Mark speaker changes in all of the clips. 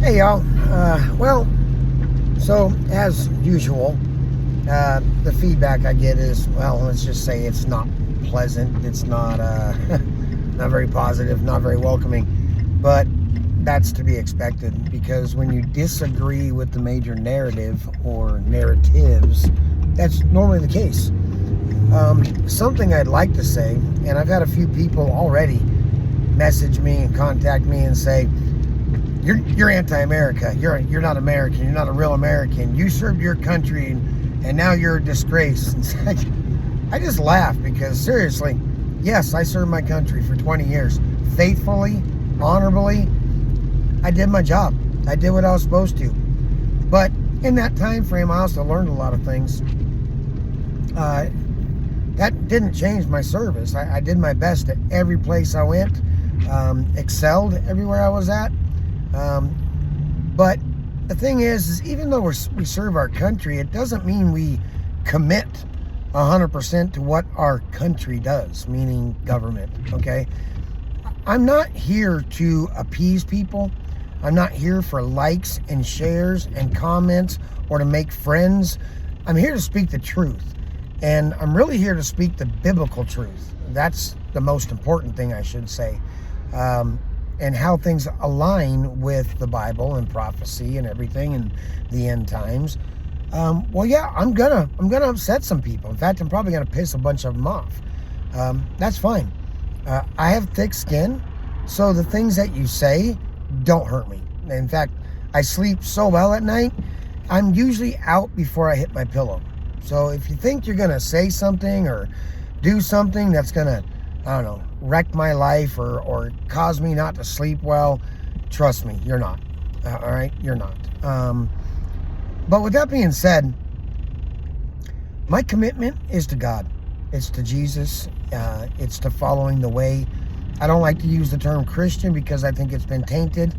Speaker 1: Hey y'all. So as usual, the feedback I get is, well, let's just say it's not pleasant. It's not not very positive, not very welcoming. But that's to be expected, because when you disagree with the major narrative or narratives, that's normally the case. Something I'd like to say, and I've had a few people already message me and contact me and say, You're anti-America. You're not American. You're not a real American. You served your country and now you're a disgrace. And I just laugh because seriously, yes, I served my country for 20 years. Faithfully, honorably. I did my job. I did what I was supposed to. But in that time frame, I also learned a lot of things. That didn't change my service. I did my best at every place I went. Excelled everywhere I was at. But the thing is even though we serve our country, it doesn't mean we commit 100% to what our country does, meaning government, okay? I'm not here to appease people. I'm not here for likes and shares and comments or to make friends. I'm here to speak the truth. And I'm really here to speak the biblical truth. That's the most important thing, I should say. And how things align with the Bible and prophecy and everything and the end times. Well, yeah, I'm gonna upset some people. In fact, I'm probably gonna piss a bunch of them off. That's fine. I have thick skin, so the things that you say don't hurt me. In fact, I sleep so well at night, I'm usually out before I hit my pillow. So if you think you're gonna say something or do something that's gonna, I don't know, wreck my life or cause me not to sleep well, trust me, you're not. All right, you're not. But with that being said, my commitment is to God. It's to Jesus. It's to following the way. I don't like to use the term Christian because I think it's been tainted.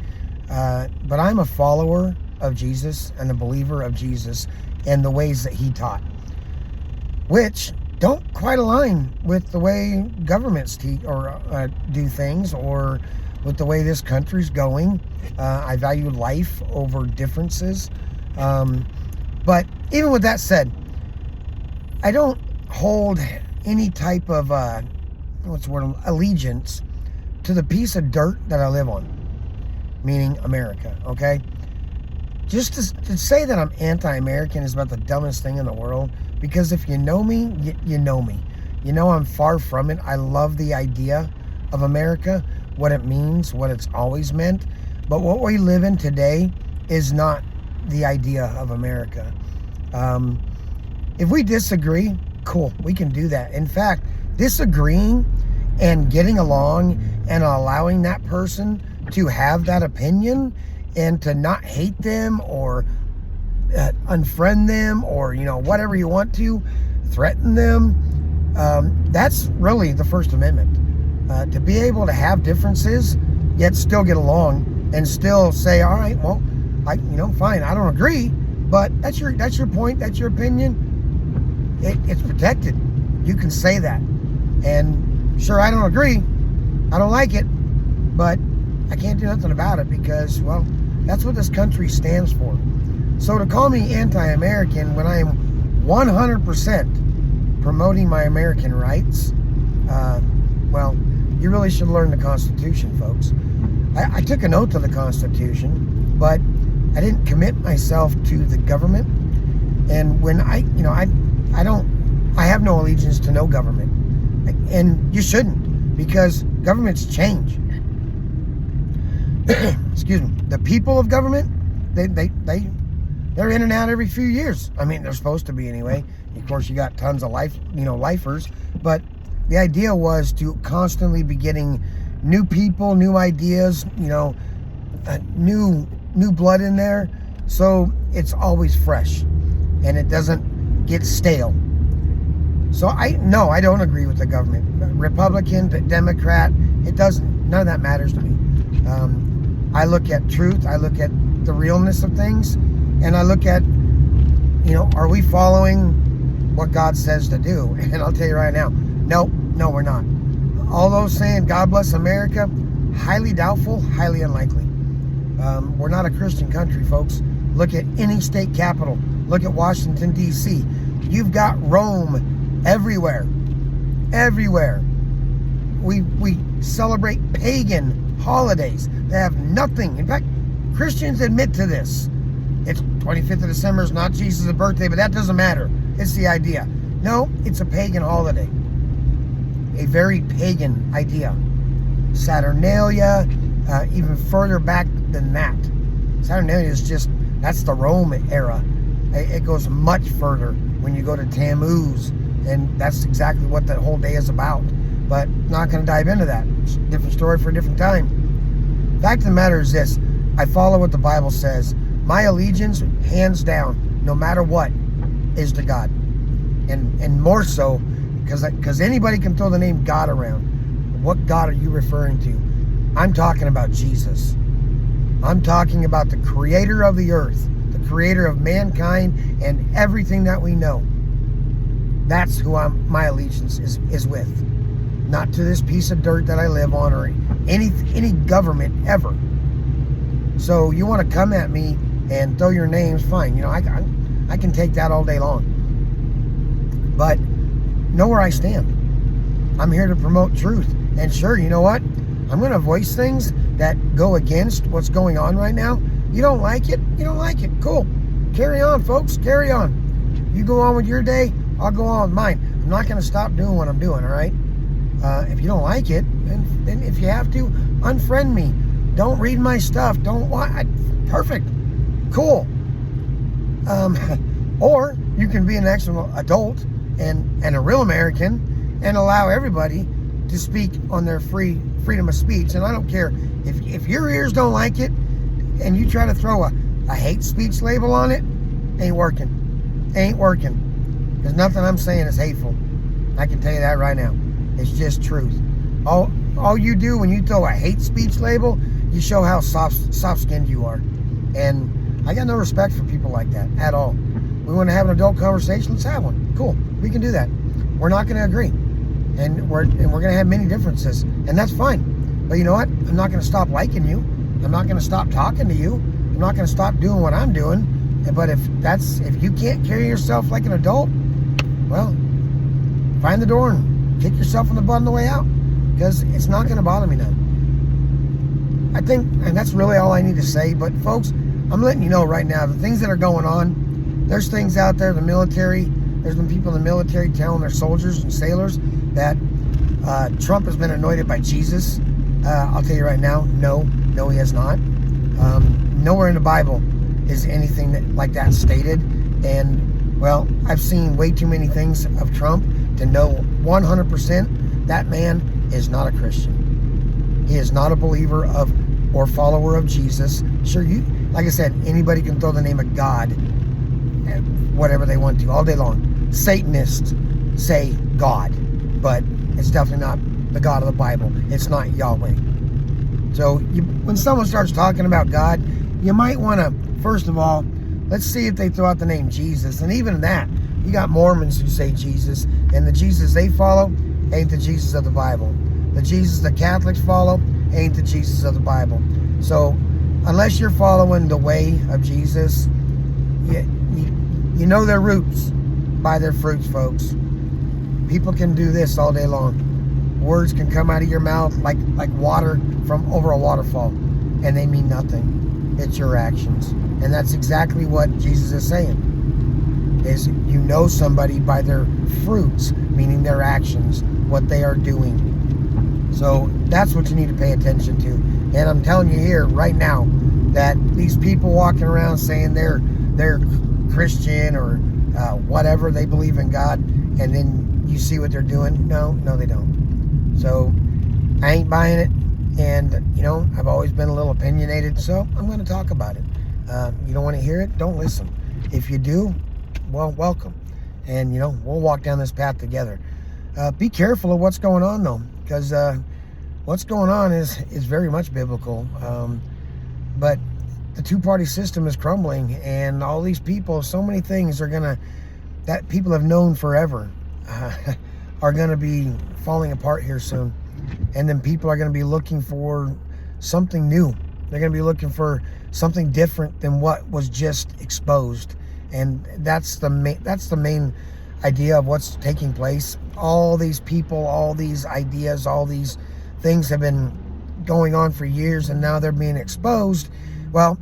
Speaker 1: But I'm a follower of Jesus and a believer of Jesus and the ways that he taught, which don't quite align with the way governments do things or with the way this country's going. I value life over differences. But even with that said, I don't hold any type of, allegiance to the piece of dirt that I live on, meaning America, okay? Just to say that I'm anti-American is about the dumbest thing in the world, because if you know me, you know me. You know I'm far from it. I love the idea of America, what it means, what it's always meant. But what we live in today is not the idea of America. If we disagree, cool, we can do that. In fact, disagreeing and getting along and allowing that person to have that opinion and to not hate them or unfriend them or, whatever you want to, threaten them, that's really the First Amendment. To be able to have differences, yet still get along and still say, all right, well, fine, I don't agree, but that's your point, that's your opinion. It's protected. You can say that. And sure, I don't agree. I don't like it, but I can't do nothing about it because, well, that's what this country stands for. So to call me anti-American when I am 100% promoting my American rights, well, you really should learn the Constitution, folks. I took an oath to the Constitution, but I didn't commit myself to the government. And when I have no allegiance to no government. And you shouldn't, because governments change. Excuse me. The people of government, they're in and out every few years. I mean, they're supposed to be anyway. Of course, you got tons of lifers, but the idea was to constantly be getting new people, new ideas, new blood in there, so it's always fresh and it doesn't get stale. So I don't agree with the government. Republican, Democrat, none of that matters to me. I look at truth, I look at the realness of things, and I look at, are we following what God says to do? And I'll tell you right now, no, we're not. All those saying God bless America, highly doubtful, highly unlikely. We're not a Christian country, folks. Look at any state capital. Look at Washington, D.C. You've got Rome everywhere. Everywhere. We celebrate pagan holidays. They have nothing. In fact, Christians admit to this. It's 25th of December. It's not Jesus' birthday, but that doesn't matter. It's the idea. No, it's a pagan holiday. A very pagan idea. Saturnalia, even further back than that. Saturnalia is just, that's the Rome era. It goes much further when you go to Tammuz, and that's exactly what that whole day is about. But not going to dive into that. It's a different story for a different time. Fact of the matter is this: I follow what the Bible says. My allegiance, hands down, no matter what, is to God, and more so because anybody can throw the name God around. What God are you referring to? I'm talking about Jesus. I'm talking about the creator of the earth, the creator of mankind and everything that we know. That's who my allegiance is with. Not to this piece of dirt that I live on or any government ever. So you want to come at me and throw your names, fine. You know, I can take that all day long. But know where I stand. I'm here to promote truth. And sure, you know what? I'm going to voice things that go against what's going on right now. You don't like it? You don't like it. Cool. Carry on, folks. Carry on. You go on with your day. I'll go on with mine. I'm not going to stop doing what I'm doing, all right? If you don't like it, then if you have to, unfriend me. Don't read my stuff. Don't want. Perfect. Cool. Or you can be an actual adult and a real American and allow everybody to speak on their freedom of speech. And I don't care if your ears don't like it and you try to throw a hate speech label on it, ain't working. Ain't working. There's nothing I'm saying is hateful. I can tell you that right now. It's just truth. All you do when you throw a hate speech label, you show how soft-skinned you are. And I got no respect for people like that at all. We want to have an adult conversation, let's have one. Cool. We can do that. We're not going to agree. And we're going to have many differences. And that's fine. But you know what? I'm not going to stop liking you. I'm not going to stop talking to you. I'm not going to stop doing what I'm doing. But if you can't carry yourself like an adult, well, find the door and kick yourself in the butt on the way out, because it's not going to bother me none. I think, and that's really all I need to say. But folks, I'm letting you know right now, the things that are going on, there's things out there, the military, there's been people in the military telling their soldiers and sailors that Trump has been anointed by Jesus. I'll tell you right now, no, he has not. Nowhere in the Bible is anything like that stated. And, well, I've seen way too many things of Trump to know 100% that man is not a Christian. He is not a believer of or follower of Jesus. Sure, like I said, anybody can throw the name of God, whatever they want to, all day long. Satanists say God, but it's definitely not the God of the Bible. It's not Yahweh. So when someone starts talking about God, you might want to, first of all, let's see if they throw out the name Jesus. And even that, you got Mormons who say Jesus, and the Jesus they follow ain't the Jesus of the Bible. The Jesus the Catholics follow ain't the Jesus of the Bible. So unless you're following the way of Jesus, you know their roots by their fruits, folks. People can do this all day long. Words can come out of your mouth like water from over a waterfall, and they mean nothing. It's your actions. And that's exactly what Jesus is saying. Is you know somebody by their fruits, meaning their actions, what they are doing. So that's what you need to pay attention to. And I'm telling you here right now that these people walking around saying they're Christian or whatever, they believe in God, and then you see what they're doing. No, they don't. So I ain't buying it. And I've always been a little opinionated, so I'm going to talk about it. You don't want to hear it? Don't listen. If you do, well, welcome. And, we'll walk down this path together. Be careful of what's going on, though, because what's going on is very much biblical. But the two-party system is crumbling, and all these people, so many things that people have known forever are going to be falling apart here soon. And then people are going to be looking for something new. They're going to be looking for something different than what was just exposed. And that's the main idea of what's taking place. All these people, all these ideas, all these things have been going on for years, and now they're being exposed. Well,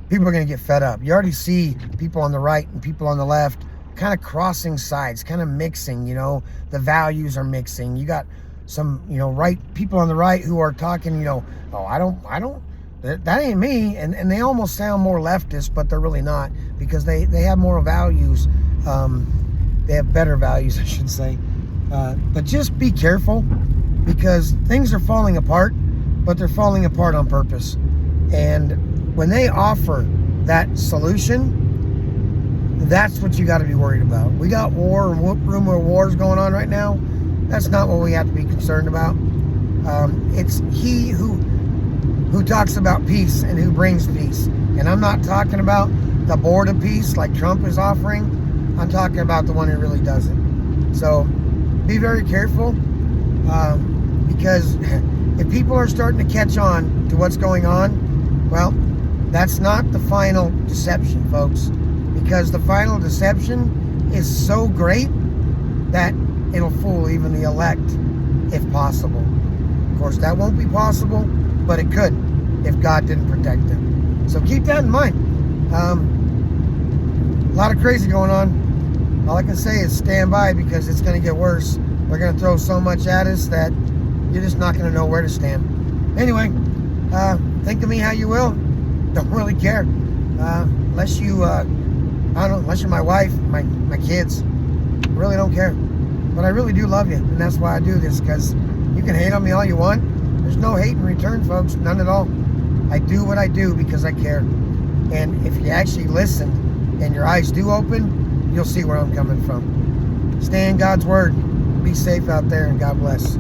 Speaker 1: people are going to get fed up. You already see people on the right and people on the left kind of crossing sides, kind of mixing, the values are mixing. You got some, right people on the right who are talking, oh, I don't, that ain't me. And they almost sound more leftist, but they're really not, because they have more values. They have better values, I should say. But just be careful, because things are falling apart, but they're falling apart on purpose. And when they offer that solution, that's what you got to be worried about. We got war and rumor of wars going on right now. That's not what we have to be concerned about. It's he who talks about peace and who brings peace. And I'm not talking about the board of peace like Trump is offering. I'm talking about the one who really does it. So be very careful, because if people are starting to catch on to what's going on, well, that's not the final deception, folks. Because the final deception is so great that it'll fool even the elect, if possible. Of course, that won't be possible, but it could if God didn't protect them. So keep that in mind. A lot of crazy going on. All I can say is stand by, because it's going to get worse. They're going to throw so much at us that you're just not going to know where to stand. Anyway, think of me how you will. Don't really care. Unless you, unless you're my wife, my kids. I really don't care. But I really do love you, and that's why I do this, because you can hate on me all you want. There's no hate in return, folks. None at all. I do what I do because I care. And if you actually listen and your eyes do open, you'll see where I'm coming from. Stay in God's word. Be safe out there, and God bless.